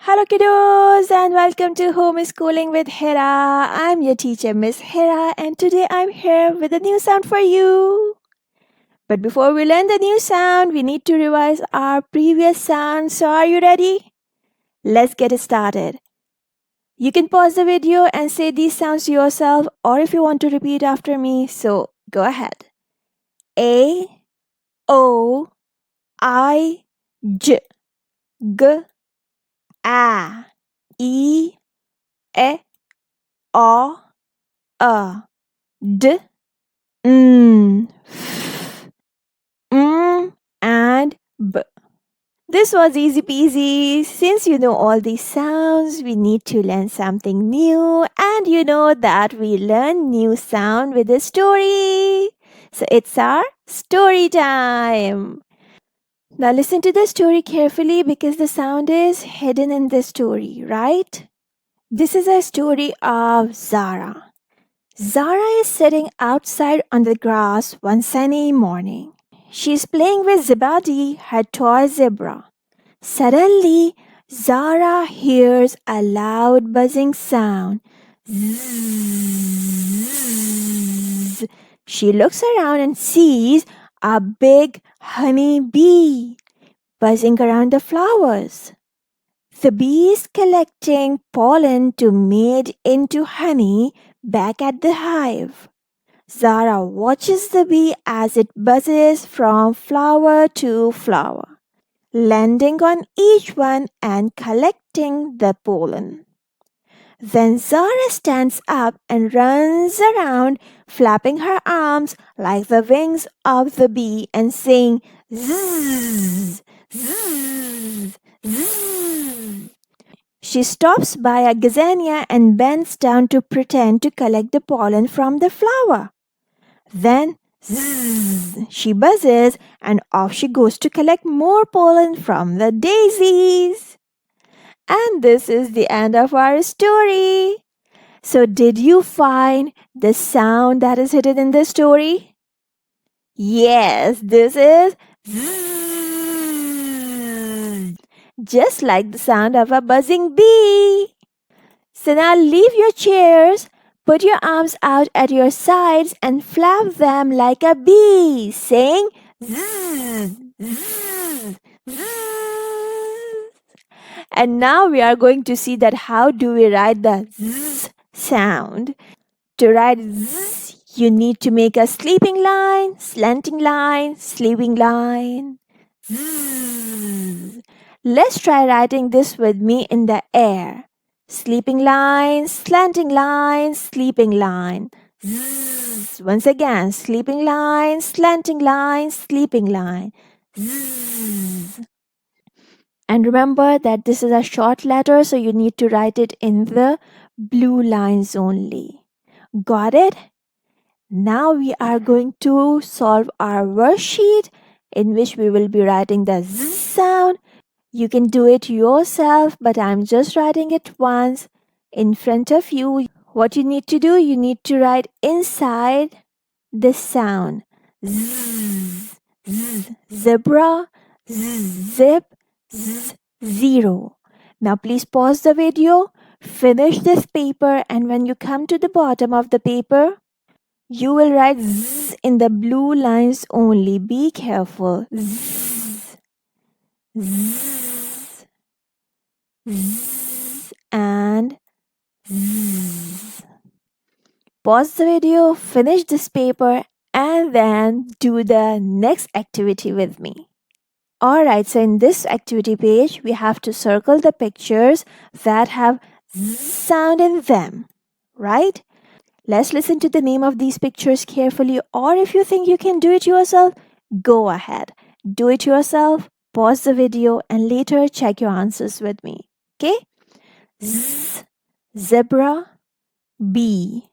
Hello kiddos and welcome to Homeschooling with Hera. I'm your teacher Miss Hera and today I'm here with a new sound for you. But before we learn the new sound, we need to revise our previous sound. So are you ready? Let's get started. You can pause the video and say these sounds to yourself or if you want to repeat after me, so go ahead. A, O, I, J, G, A, E, O, D, F, and B. This was easy peasy. Since you know all these sounds, we need to learn something new. And you know that we learn new sound with a story. So it's our story time. Now listen to the story carefully because the sound is hidden in the story, right? This is a story of Zara. Zara is sitting outside on the grass one sunny morning. She's playing with Zebadi, her toy zebra. Suddenly, Zara hears a loud buzzing sound. Zzz. She looks around and sees a big honey bee buzzing around the flowers. The bee is collecting pollen to make into honey back at the hive. Zara watches the bee as it buzzes from flower to flower, landing on each one and collecting the pollen. Then Zara stands up and runs around, flapping her arms like the wings of the bee and saying, "Zzz, zzz, zzz." She stops by a gazania and bends down to pretend to collect the pollen from the flower. Then, zzz, she buzzes and off she goes to collect more pollen from the daisies. And this is the end of our story. So, did you find the sound that is hidden in the story? Yes, this is zzz, just like the sound of a buzzing bee. So now leave your chairs, put your arms out at your sides and flap them like a bee, saying zzz, zzz, zzz. And now we are going to see that how do we write the zzz sound. To write zzz, you need to make a sleeping line, slanting line, sleeping line. Zzz. Let's try writing this with me in the air. Sleeping line, slanting line, sleeping line. Zzz. Once again, sleeping line, slanting line, sleeping line. Zzz. And remember that this is a short letter, so you need to write it in the blue lines only. Got it? Now we are going to solve our worksheet in which we will be writing the Z sound. You can do it yourself, but I'm just writing it once in front of you. What you need to do, you need to write inside the sound. Z, z, zebra, z, zip, z, zero. Now please pause the video, finish this paper, and when you come to the bottom of the paper, you will write Z in the blue lines only. Be careful. Z, Z, Z, and Z. Pause the video, finish this paper, and then do the next activity with me. Alright, so in this activity page, we have to circle the pictures that have Z sound in them, right? Let's listen to the name of these pictures carefully, or if you think you can do it yourself, go ahead. Do it yourself, pause the video, and later check your answers with me. Okay? Z, zebra, bee,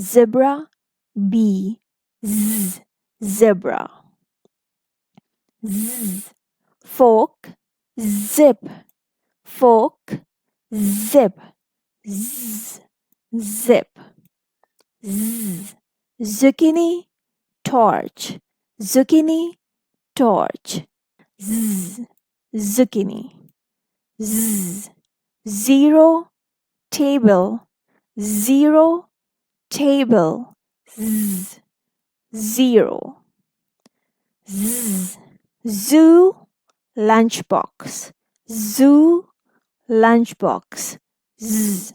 zebra, bee, z, zebra. Z, fork, zip, fork, zip, z, zip. Z, zucchini, torch, zucchini, torch. Z, zucchini. Z, zero, table, zero, table, z, zero, z, zoo, lunchbox, zoo, lunchbox, z,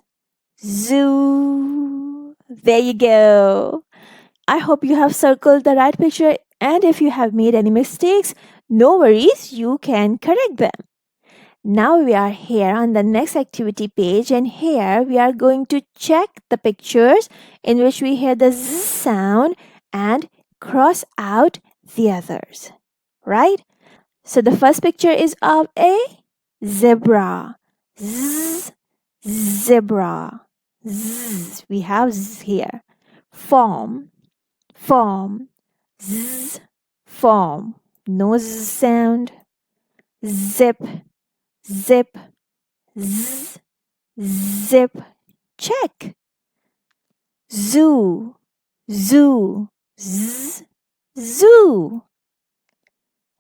zoo. There you go. I hope you have circled the right picture, and if you have made any mistakes, no worries, you can correct them. Now we are here on the next activity page, and here we are going to check the pictures in which we hear the z sound and cross out the others. Right? So the first picture is of a zebra. Z, zebra. Z. We have z here. Form, form. Z, form. No z sound. Zip, zip. Z, zip. Check. Zoo, zoo. Z, zoo.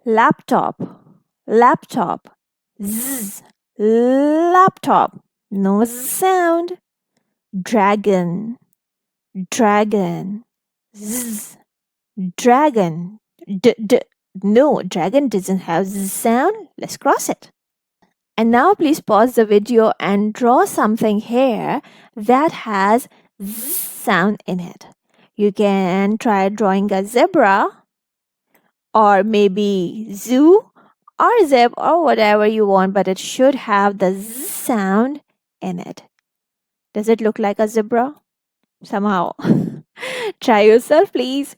Laptop, laptop. Z, laptop. No sound. Dragon, dragon. Z, dragon. No, dragon doesn't have z sound. Let's cross it. And now please pause the video and draw something here that has z sound in it. You can try drawing a zebra, or maybe zoo, or zip, or whatever you want, but it should have the z sound in it. Does it look like a zebra? Somehow. Try yourself, please.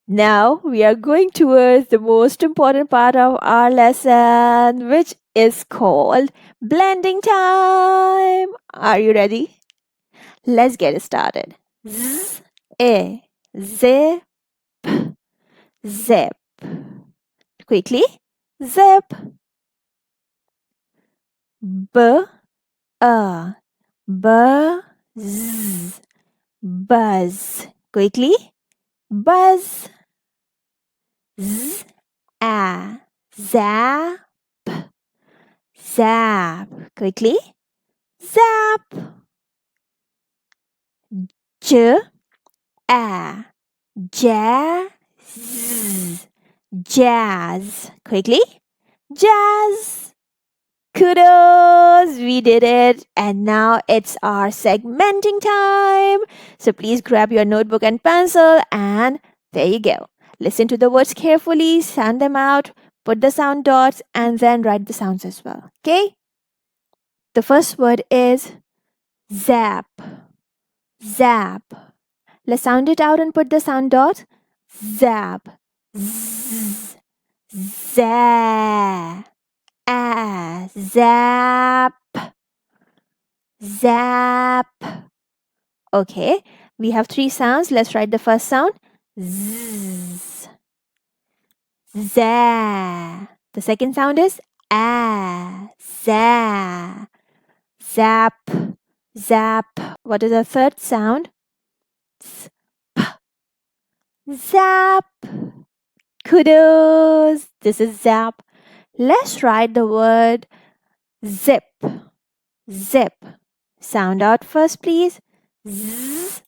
Now we are going towards the most important part of our lesson, which is called blending time. Are you ready? Let's get started. Z, e, zip, zip. Quickly. Zip. B, a, buzz, buzz. Quickly. Buzz. Z, a, zap, zap. Quickly. Zap. J, a, jazz, jazz. Quickly. Jazz. Kudos! We did it! And now it's our segmenting time. So please grab your notebook and pencil, and there you go. Listen to the words carefully, sound them out, put the sound dots, and then write the sounds as well. Okay? The first word is zap. Zap. Let's sound it out and put the sound dot. Zap. Z. Zap. Zap. Zap. Okay, we have three sounds. Let's write the first sound. Z. Za. The second sound is a. Za. Zap. Zap. What is the third sound? Zap. Kudos. This is zap. Let's write the word zip. Zip. Sound out first, please. Z,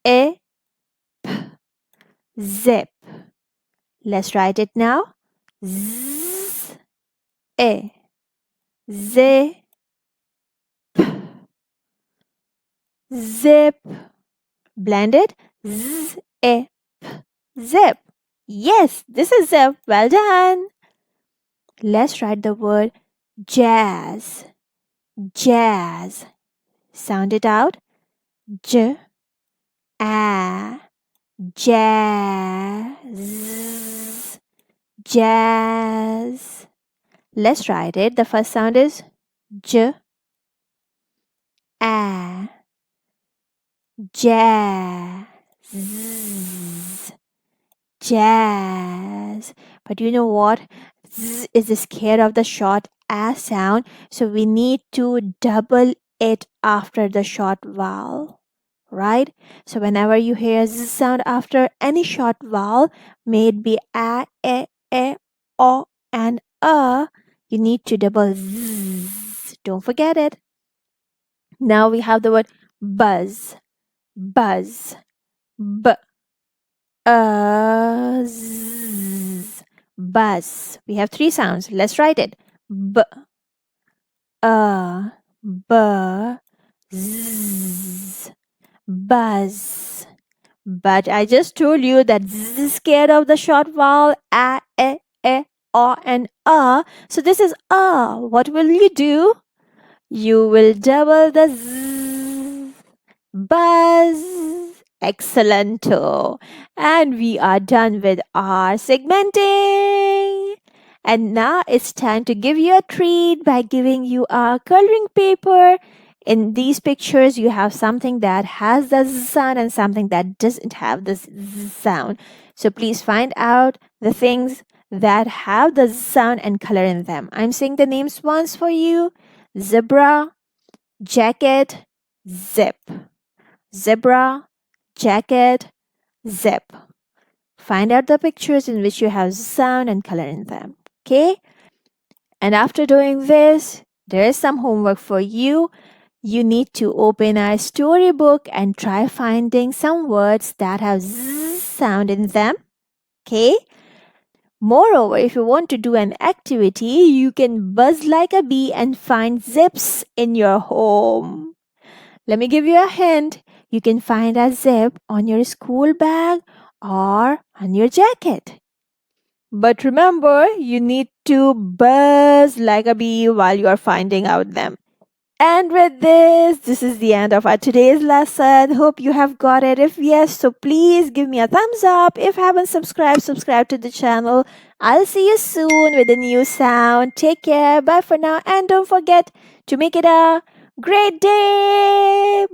e, p. Zip. Let's write it now. Z, e, z, p. Zip. Blend it. Z, e, p. Zip. Yes, this is zip. Well done. Let's write the word jazz. Jazz. Sound it out. J, a, jazz. Jazz. Let's write it. The first sound is J, a, jazz. Jazz. But you know what? Z is scared of the short a sound, so we need to double it after the short vowel. Right? So whenever you hear z sound after any short vowel, may it be a, e, o, and you need to double z Don't forget it. Now we have the word buzz. Buzz. B. Z. Buzz. We have three sounds. Let's write it. B. B. Z. Buzz. But I just told you that Z is scared of the short vowel a, e, o, and a. So this is a. What will you do? You will double the Z. Buzz. Excellento. And we are done with our segmenting. And now it's time to give you a treat by giving you a coloring paper. In these pictures, you have something that has the Z sound and something that doesn't have the Z sound. So please find out the things that have the Z sound and color in them. I'm saying the names once for you. Zebra, jacket, zip. Zebra, jacket, zip. Find out the pictures in which you have sound and color in them. Okay? And after doing this, there is some homework for you. You need to open our storybook and try finding some words that have Z sound in them. Okay? Moreover, if you want to do an activity, you can buzz like a bee and find zips in your home. Let me give you a hint. You can find a zip on your school bag or on your jacket. But remember, you need to buzz like a bee while you are finding out them. And with this is the end of our today's lesson. Hope you have got it. If yes, so please give me a thumbs up. If you haven't subscribed, subscribe to the channel. I'll see you soon with a new sound. Take care. Bye for now. And don't forget to make it a great day.